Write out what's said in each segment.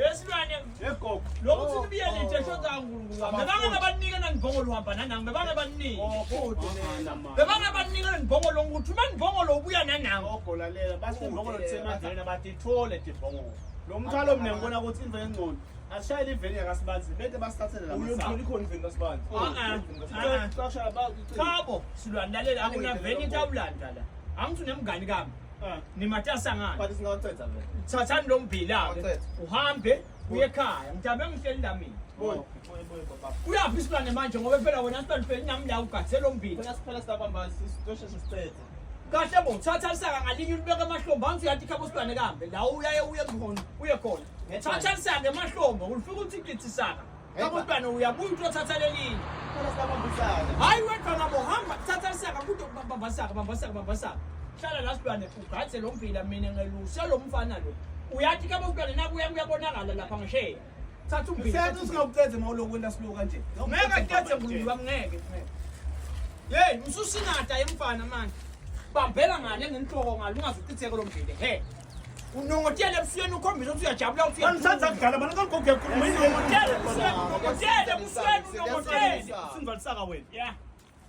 yesilwane lokhu sibiyelithe shoza uNkulunkulu bebange babanika nangibhongo luhamba nanami bebange banika bebange banika nangibhongo lokuthi manibhongo lobuya nanami ogolalela basibhongo lothemandleni abathithole dibhongo lo mthwalo mina ngibona ukuthi imvelo engcono asishayile iveni yakasibanzi bete basithathele la uyothola ikhona iveni kasibanzi Khabo silwane lalela akuna veni tabulanda la angithi nemngani kami nimatasa ngani but singawuthetha vele thathani lo mbila ke uhambe uye ekhaya ngithambe ngihleli la mina boy baba uyaphi isilwane manje ngoba phela wena sibantu phela nami la ugathele lo mbila phela siphela sabamba sitosheshe sithethe kahle bo thatha lisaka ngalinye ulibeka emahlombe angithi uyathi khabo isilwane kambe la uye khona thatha lisaka emahlombe ulifika uthi kithi saka khabo isilwane uyabuya uthatha lelinye phela sabambisana hayi wena ngabo hamba thatha lisaka kude bambasaka hlala la silwane ugathe lo mbila mina ngelusa lo mfana lo uyathi khabo isilwane nakuya uyabonakala lapha ngisheya thatha umbila sethi singawucethe mawulo kwenta siloku kanje ngeke kethe ngulu ngeke hey msusinata yemfana manje bambela ngane ngenhloko ngalo ungazucitheke lo mbile he unongotele ebusweni ukhombisa ukuthi uyajabula ukuthi ngithatha kudala bana kangoke khuluma unongotele ebusweni sinvalisaka wena yeah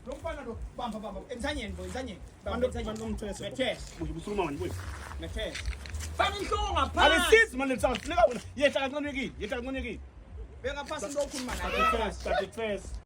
lo mfana lo bamba emthanyeni bantu ngithwese bethe ubusuluma wena wena bethe fana inhloko ngaphansi alisizi manje litsaka funeka wena yehla kancane kini beka phasi into okhuluma naye first